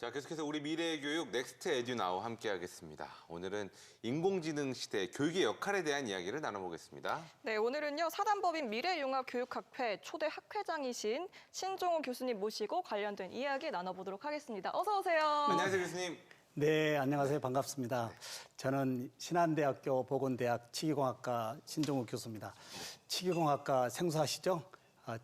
자, 계속해서 우리 미래의 교육 넥스트 에듀나우 함께하겠습니다. 오늘은 인공지능 시대 교육의 역할에 대한 이야기를 나눠보겠습니다. 네, 오늘은요 사단법인 미래융합교육학회 초대 학회장이신 신종호 교수님 모시고 관련된 이야기 나눠보도록 하겠습니다. 어서 오세요. 안녕하세요, 교수님. 네, 안녕하세요. 반갑습니다. 저는 신한대학교 보건대학 치기공학과 신종우 교수입니다. 치기공학과 생소하시죠?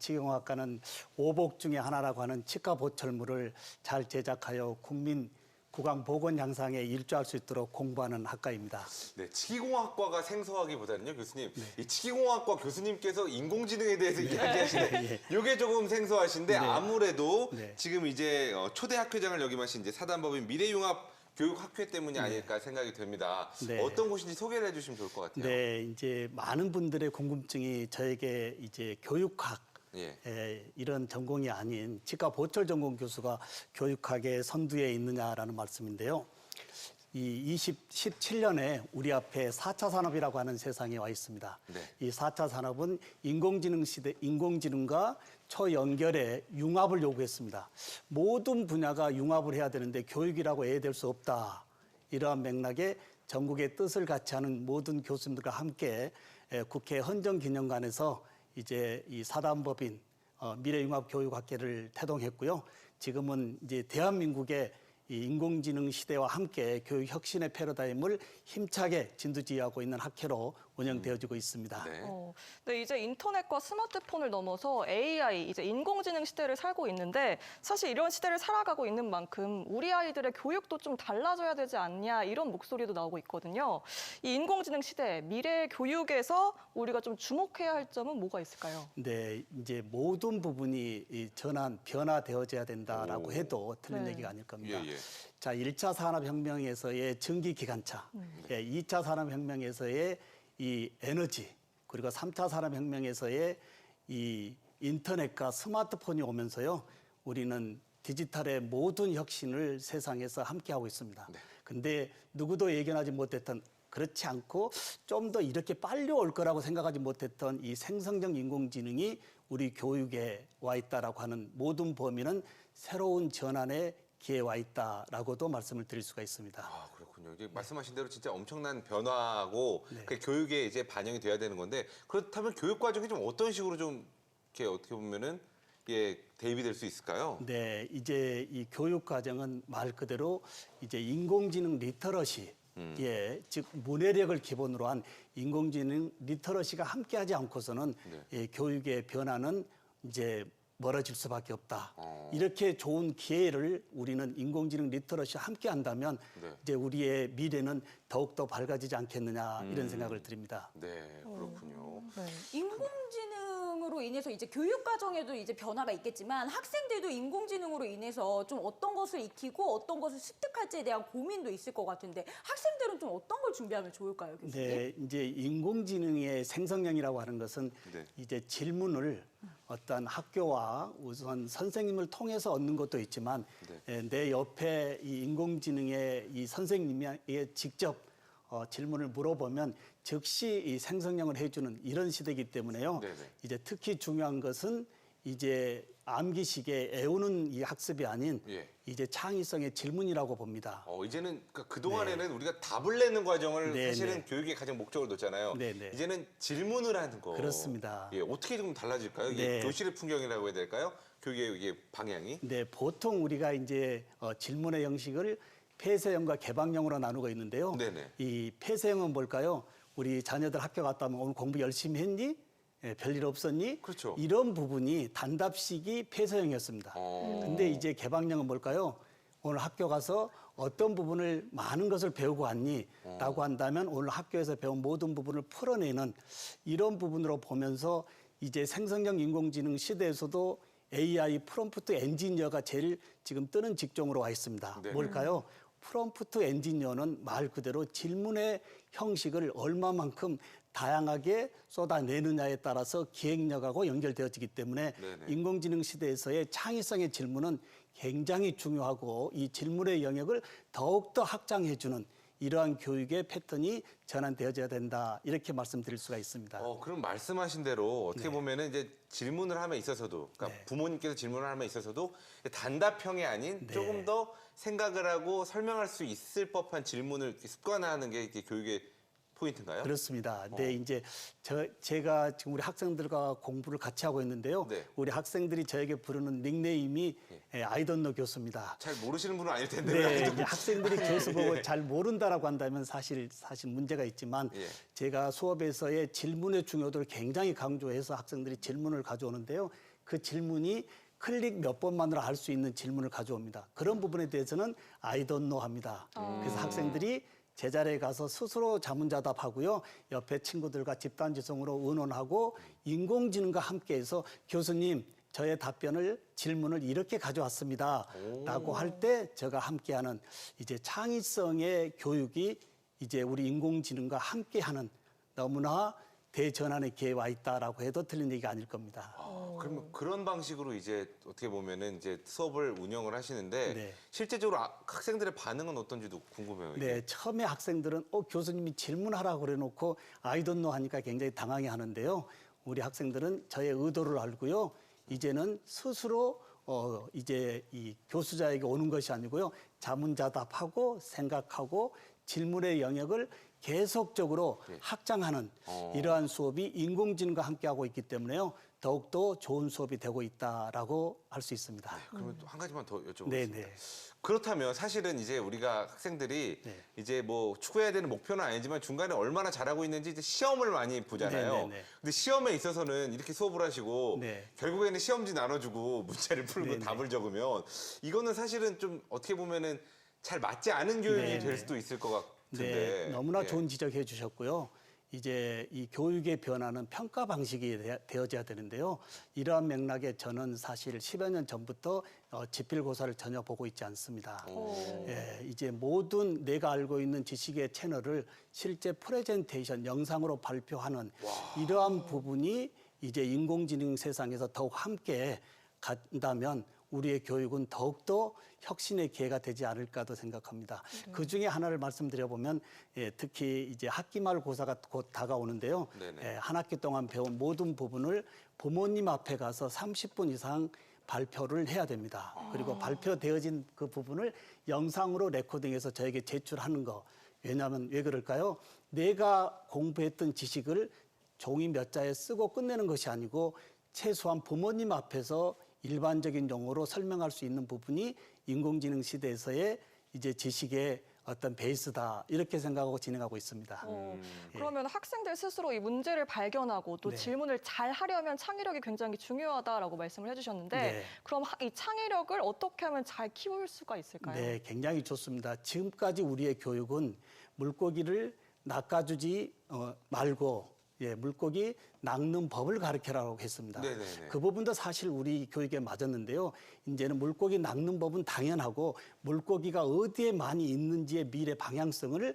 치기공학과는 오복 중에 하나라고 하는 치과 보철물을 잘 제작하여 국민 구강 보건 향상에 일조할 수 있도록 공부하는 학과입니다. 네, 치기공학과가 생소하기보다는요, 교수님. 이 치기공학과 교수님께서 인공지능에 대해서 이야기하시는데 이게 조금 생소하신데 아무래도 지금 이제 초대 학회장을 역임하신 이제 사단법인 미래융합 교육학회 때문이 아닐까 생각이 됩니다. 어떤 곳인지 소개를 해주시면 좋을 것 같아요. 네, 이제 많은 분들의 궁금증이 저에게 이제 교육학 이런 전공이 아닌 치과 보철 전공 교수가 교육학의 선두에 있느냐라는 말씀인데요. 이 17년에 우리 앞에 4차 산업이라고 하는 세상에 와 있습니다. 이 4차 산업은 인공지능 시대, 인공지능과 초연결의 융합을 요구했습니다. 모든 분야가 융합을 해야 되는데 교육이라고 애댈 수 없다. 이러한 맥락에 전국의 뜻을 같이 하는 모든 교수님들과 함께 국회 헌정기념관에서 이제 이 사단법인 미래융합교육학회를 태동했고요. 지금은 이제 대한민국의 이 인공지능 시대와 함께 교육 혁신의 패러다임을 힘차게 진두지휘하고 있는 학회로 운영되어지고 있습니다. 네, 이제 인터넷과 스마트폰을 넘어서 AI, 이제 인공지능 시대를 살고 있는데 사실 이런 시대를 살아가고 있는 만큼 우리 아이들의 교육도 좀 달라져야 되지 않냐 이런 목소리도 나오고 있거든요. 이 인공지능 시대, 미래 교육에서 우리가 좀 주목해야 할 점은 뭐가 있을까요? 네, 이제 모든 부분이 이 변화되어져야 된다라고 해도 틀린 얘기가 아닐 겁니다. 자, 1차 산업혁명에서의 전기기관차, 2차 산업혁명에서의 이 에너지, 그리고 3차 산업혁명에서의 이 인터넷과 스마트폰이 오면서요, 우리는 디지털의 모든 혁신을 세상에서 함께하고 있습니다. 근데 누구도 예견하지 못했던, 그렇지 않고 좀 더 이렇게 빨리 올 거라고 생각하지 못했던 이 생성적 인공지능이 우리 교육에 와 있다라고 하는 모든 범위는 새로운 전환의 기회에 와 있다라고도 말씀을 드릴 수가 있습니다. 아, 그렇군요. 이제 말씀하신 대로 진짜 엄청난 변화하고 그 교육에 이제 반영이 돼야 되는 건데 그렇다면 교육 과정이 좀 어떤 식으로 좀 이렇게 어떻게 보면은 대입이 될 수 있을까요? 네, 이제 이 교육 과정은 말 그대로 이제 인공지능 리터러시 즉 문해력을 기본으로 한 인공지능 리터러시가 함께하지 않고서는 교육의 변화는 이제 멀어질 수밖에 없다. 이렇게 좋은 기회를 우리는 인공지능 리터러시와 함께 한다면 이제 우리의 미래는 더욱더 밝아지지 않겠느냐 이런 생각을 드립니다. 네, 그렇군요. 인공지능으로 인해서 이제 교육 과정에도 이제 변화가 있겠지만 학생들도 인공지능으로 인해서 좀 어떤 것을 익히고 어떤 것을 습득할지에 대한 고민도 있을 것 같은데 학생들은 좀 어떤 걸 준비하면 좋을까요, 교수님? 네, 이제 인공지능의 생성형이라고 하는 것은 이제 질문을 어떤 학교와 우선 선생님을 통해서 얻는 것도 있지만 내 옆에 이 인공지능의 이 선생님에게 직접 질문을 물어보면 즉시 이 생성형을 해주는 이런 시대이기 때문에요. 이제 특히 중요한 것은 이제 암기식에 애우는 이 학습이 아닌 이제 창의성의 질문이라고 봅니다. 이제는 그동안에는 우리가 답을 내는 과정을 사실은 교육의 가장 목적으로 뒀잖아요. 이제는 질문을 하는 거. 그렇습니다. 어떻게 좀 달라질까요? 이게 교실의 풍경이라고 해야 될까요? 교육의 이게 방향이? 네, 보통 우리가 이제 질문의 형식을 폐쇄형과 개방형으로 나누고 있는데요. 이 폐쇄형은 뭘까요? 우리 자녀들 학교 갔다 오면 오늘 공부 열심히 했니? 별일 없었니? 그렇죠. 이런 부분이 단답식이 폐쇄형이었습니다. 근데 이제 개방형은 뭘까요? 오늘 학교 가서 어떤 부분을 많은 것을 배우고 왔니? 라고 한다면 오늘 학교에서 배운 모든 부분을 풀어내는 이런 부분으로 보면서 이제 생성형 인공지능 시대에서도 AI 프롬프트 엔지니어가 제일 지금 뜨는 직종으로 와 있습니다. 뭘까요? 프롬프트 엔지니어는 말 그대로 질문의 형식을 얼마만큼 다양하게 쏟아내느냐에 따라서 기획력하고 연결되어지기 때문에 인공지능 시대에서의 창의성의 질문은 굉장히 중요하고 이 질문의 영역을 더욱더 확장해주는 이러한 교육의 패턴이 전환되어져야 된다. 이렇게 말씀드릴 수가 있습니다. 그럼 말씀하신 대로 어떻게 보면은 이제 질문을 함에 있어서도, 그러니까 부모님께서 질문을 함에 있어서도 단답형이 아닌 조금 더 생각을 하고 설명할 수 있을 법한 질문을 습관화하는 게 이게 교육의 포인트인가요? 그렇습니다. 네, 이제 제가 지금 우리 학생들과 공부를 같이 하고 있는데요. 네. 우리 학생들이 저에게 부르는 닉네임이 아이돈노 교수입니다. 잘 모르시는 분은 아닐 텐데. 네, 이제 학생들이 교수 보고 잘 모른다라고 한다면 사실 문제가 있지만 제가 수업에서의 질문의 중요도를 굉장히 강조해서 학생들이 질문을 가져오는데요. 그 질문이 클릭 몇 번만으로 알 수 있는 질문을 가져옵니다. 그런 부분에 대해서는 I don't know 합니다. 그래서 학생들이 제자리에 가서 스스로 자문자답하고요. 옆에 친구들과 집단지성으로 의논하고 인공지능과 함께해서 교수님 저의 질문을 이렇게 가져왔습니다. 라고 할 때 제가 함께하는 이제 창의성의 교육이 이제 우리 인공지능과 함께하는 너무나 대전환의 기회에 와 있다라고 해도 틀린 얘기가 아닐 겁니다. 그러면 그런 방식으로 이제 어떻게 보면은 이제 수업을 운영을 하시는데 네. 실제적으로 학생들의 반응은 어떤지도 궁금해요. 이게. 네, 처음에 학생들은 교수님이 질문하라고 그래놓고 I don't know 하니까 굉장히 당황해 하는데요. 우리 학생들은 저의 의도를 알고요. 이제는 스스로 이제 이 교수자에게 오는 것이 아니고요. 자문자답하고 생각하고 질문의 영역을 계속적으로 확장하는 이러한 수업이 인공지능과 함께하고 있기 때문에요. 더욱더 좋은 수업이 되고 있다라고 할 수 있습니다. 그러면 또 한 가지만 더 여쭤보겠습니다. 네네. 그렇다면 사실은 이제 우리가 학생들이 이제 뭐 추구해야 되는 목표는 아니지만 중간에 얼마나 잘하고 있는지 이제 시험을 많이 보잖아요. 네네네. 근데 시험에 있어서는 이렇게 수업을 하시고 결국에는 시험지 나눠주고 문제를 풀고 답을 적으면 이거는 사실은 좀 어떻게 보면은 잘 맞지 않은 교육이 될 수도 있을 것 같은데. 네, 너무나 좋은 지적해 주셨고요. 이제 이 교육의 변화는 평가 방식이 되어져야 되는데요. 이러한 맥락에 저는 사실 10여 년 전부터 지필고사를 전혀 보고 있지 않습니다. 이제 모든 내가 알고 있는 지식의 채널을 실제 프레젠테이션, 영상으로 발표하는 이러한 부분이 이제 인공지능 세상에서 더욱 함께 간다면 우리의 교육은 더욱더 혁신의 기회가 되지 않을까도 생각합니다. 그 중에 하나를 말씀드려보면 특히 이제 학기말 고사가 곧 다가오는데요. 한 학기 동안 배운 모든 부분을 부모님 앞에 가서 30분 이상 발표를 해야 됩니다. 그리고 발표되어진 그 부분을 영상으로 레코딩해서 저에게 제출하는 거. 왜냐하면 왜 그럴까요? 내가 공부했던 지식을 종이 몇 자에 쓰고 끝내는 것이 아니고 최소한 부모님 앞에서 일반적인 용어로 설명할 수 있는 부분이 인공지능 시대에서의 이제 지식의 어떤 베이스다 이렇게 생각하고 진행하고 있습니다. 그러면 학생들 스스로 이 문제를 발견하고 또 질문을 잘 하려면 창의력이 굉장히 중요하다라고 말씀을 해주셨는데 그럼 이 창의력을 어떻게 하면 잘 키울 수가 있을까요? 네, 굉장히 좋습니다. 지금까지 우리의 교육은 물고기를 낚아주지 말고 물고기 낚는 법을 가르쳐라고 했습니다. 그 부분도 사실 우리 교육에 맞았는데요. 이제는 물고기 낚는 법은 당연하고 물고기가 어디에 많이 있는지의 미래 방향성을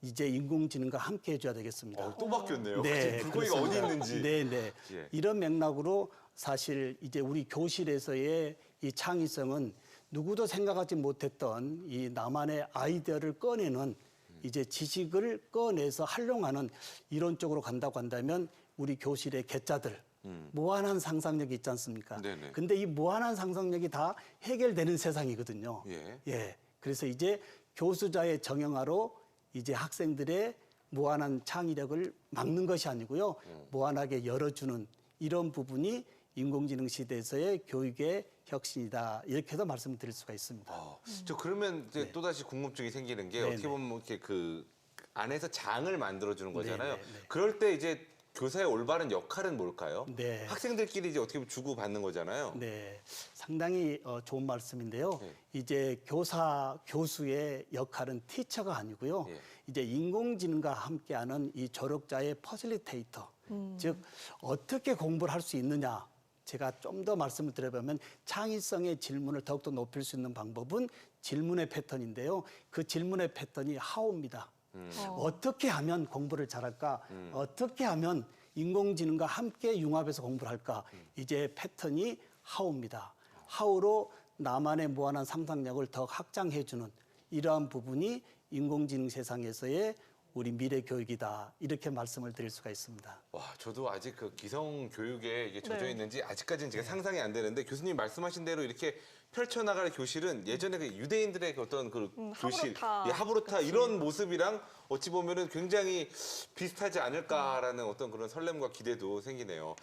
이제 인공지능과 함께 해줘야 되겠습니다. 또 바뀌었네요. 네, 물고기가 어디 있는지. 네. 이런 맥락으로 사실 이제 우리 교실에서의 이 창의성은 누구도 생각하지 못했던 이 나만의 아이디어를 꺼내는 이제 지식을 꺼내서 활용하는 이론적으로 간다고 한다면 우리 교실의 개짜들 무한한 상상력이 있지 않습니까? 근데 이 무한한 상상력이 다 해결되는 세상이거든요. 그래서 이제 교수자의 정형화로 이제 학생들의 무한한 창의력을 막는 것이 아니고요. 무한하게 열어주는 이런 부분이 인공지능 시대에서의 교육의 혁신이다. 이렇게도 말씀드릴 수가 있습니다. 저 그러면 이제 또다시 궁금증이 생기는 게 어떻게 보면 뭐 이렇게 그 안에서 장을 만들어주는 거잖아요. 그럴 때 이제 교사의 올바른 역할은 뭘까요? 학생들끼리 이제 어떻게 보면 주고받는 거잖아요. 네, 상당히 좋은 말씀인데요. 이제 교수의 역할은 티처가 아니고요. 이제 인공지능과 함께하는 이 조력자의 퍼실리테이터, 즉 어떻게 공부를 할 수 있느냐. 제가 좀 더 말씀을 드려보면 창의성의 질문을 더욱더 높일 수 있는 방법은 질문의 패턴인데요. 그 질문의 패턴이 how입니다. 어떻게 하면 공부를 잘할까? 어떻게 하면 인공지능과 함께 융합해서 공부를 할까? 이제 패턴이 how입니다. how로 나만의 무한한 상상력을 더 확장해주는 이러한 부분이 인공지능 세상에서의 우리 미래 교육이다 이렇게 말씀을 드릴 수가 있습니다. 와, 저도 아직 그 기성 교육에 이게 젖어 네. 있는지 아직까지는 제가 상상이 안 되는데 교수님 말씀하신 대로 이렇게 펼쳐나갈 교실은 예전에 그 유대인들의 그 어떤 그 교실, 하브루타. 예, 하브루타 그치. 이런 모습이랑 어찌 보면은 굉장히 비슷하지 않을까라는 어떤 그런 설렘과 기대도 생기네요.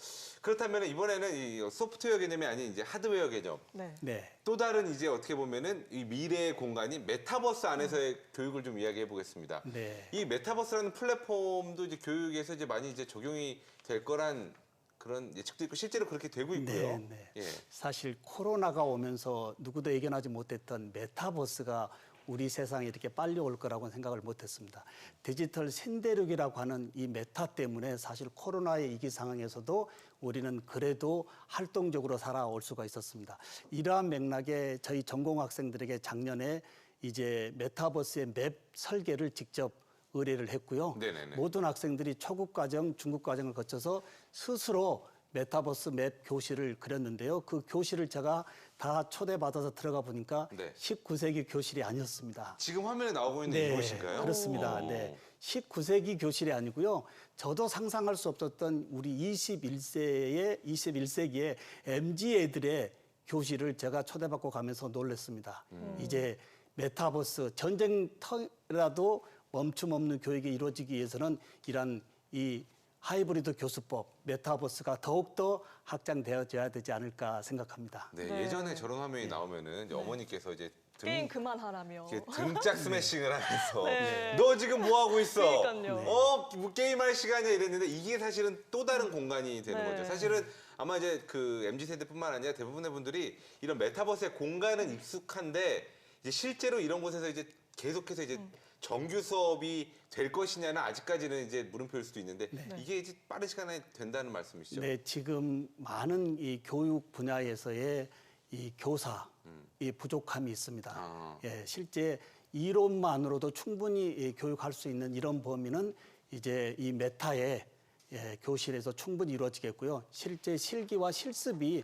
그렇다면 이번에는 이 소프트웨어 개념이 아닌 이제 하드웨어 개념. 네. 네. 또 다른 이제 어떻게 보면은 이 미래의 공간이 메타버스 안에서의 교육을 좀 이야기해 보겠습니다. 네. 이 메타버스라는 플랫폼도 이제 교육에서 이제 많이 이제 적용이 될 거란 그런 예측도 있고 실제로 그렇게 되고 있고요. 네, 네. 예. 사실 코로나가 오면서 누구도 예견하지 못했던 메타버스가 우리 세상에 이렇게 빨리 올 거라고는 생각을 못했습니다. 디지털 신대륙이라고 하는 이 메타 때문에 사실 코로나의 위기 상황에서도 우리는 그래도 활동적으로 살아올 수가 있었습니다. 이러한 맥락에 저희 전공 학생들에게 작년에 이제 메타버스의 맵 설계를 직접 의뢰를 했고요. 네네네. 모든 학생들이 초급 과정, 중급 과정을 거쳐서 스스로 메타버스 맵 교실을 그렸는데요. 그 교실을 제가 다 초대받아서 들어가 보니까 네. 19세기 교실이 아니었습니다. 지금 화면에 나오고 있는 네, 이것인가요? 그렇습니다. 오. 네. 19세기 교실이 아니고요. 저도 상상할 수 없었던 우리 21세기의 MZ 애들의 교실을 제가 초대받고 가면서 놀랐습니다. 이제 메타버스 전쟁터라도 멈춤 없는 교육이 이루어지기 위해서는 이런 이 하이브리드 교수법, 메타버스가 더욱더 확장되어져야 되지 않을까 생각합니다. 네, 네. 예전에 저런 화면이 나오면은 이제 어머니께서 이제 게임 그만하라며. 이렇게 등짝 스매싱을 하면서 네. 너 지금 뭐 하고 있어? 그러니까요. 뭐 게임할 시간이야 이랬는데 이게 사실은 또 다른 공간이 되는 네. 거죠. 사실은 아마 이제 그 MZ 세대뿐만 아니라 대부분의 분들이 이런 메타버스의 공간은 익숙한데 이제 실제로 이런 곳에서 이제 계속해서 이제 정규 수업이 될 것이냐는 아직까지는 이제 물음표일 수도 있는데 이게 이제 빠른 시간에 된다는 말씀이시죠? 네, 지금 많은 이 교육 분야에서의 이 교사 이 부족함이 있습니다. 아. 예, 실제 이론만으로도 충분히 교육할 수 있는 이런 범위는 이제 이 메타의 교실에서 충분히 이루어지겠고요. 실제 실기와 실습이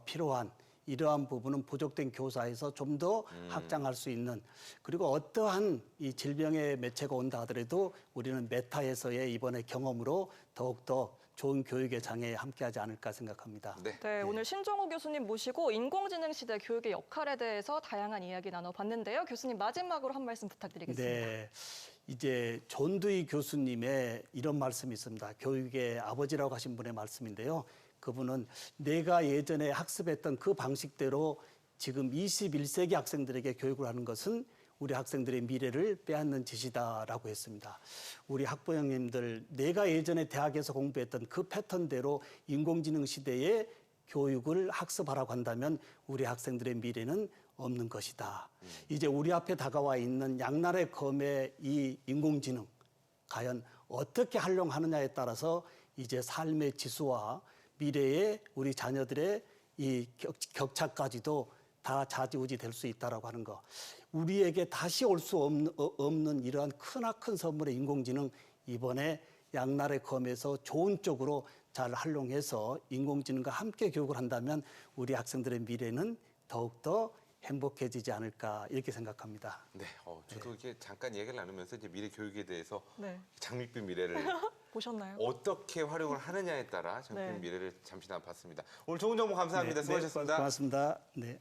필요한 이러한 부분은 부족된 교사에서 좀 더 확장할 수 있는 그리고 어떠한 이 질병의 매체가 온다 하더라도 우리는 메타에서의 이번에 경험으로 더욱더 좋은 교육의 장에 함께하지 않을까 생각합니다. 네. 네, 오늘 신종호 교수님 모시고 인공지능 시대 교육의 역할에 대해서 다양한 이야기 나눠봤는데요. 교수님 마지막으로 한 말씀 부탁드리겠습니다. 네, 이제 존두이 교수님의 이런 말씀이 있습니다. 교육의 아버지라고 하신 분의 말씀인데요. 그분은 내가 예전에 학습했던 그 방식대로 지금 21세기 학생들에게 교육을 하는 것은 우리 학생들의 미래를 빼앗는 짓이다라고 했습니다. 우리 학부 형님들, 내가 예전에 대학에서 공부했던 그 패턴대로 인공지능 시대에 교육을 학습하라고 한다면 우리 학생들의 미래는 없는 것이다. 이제 우리 앞에 다가와 있는 양날의 검의 이 인공지능, 과연 어떻게 활용하느냐에 따라서 이제 삶의 지수와 미래의 우리 자녀들의 이 격차까지도 다 좌지우지 될 수 있다라고 하는 거. 우리에게 다시 올 수 없는 이러한 크나큰 선물의 인공지능 이번에 양날의 검에서 좋은 쪽으로 잘 활용해서 인공지능과 함께 교육을 한다면 우리 학생들의 미래는 더욱더 행복해지지 않을까 이렇게 생각합니다. 네, 저도 이렇게 잠깐 얘기를 나누면서 이제 미래 교육에 대해서 네. 장밋빛 미래를 보셨나요? 어떻게 활용을 하느냐에 따라 장밋빛 네. 미래를 잠시 나눠봤습니다. 오늘 좋은 정보 감사합니다. 네, 수고하셨습니다. 고맙습니다. 네.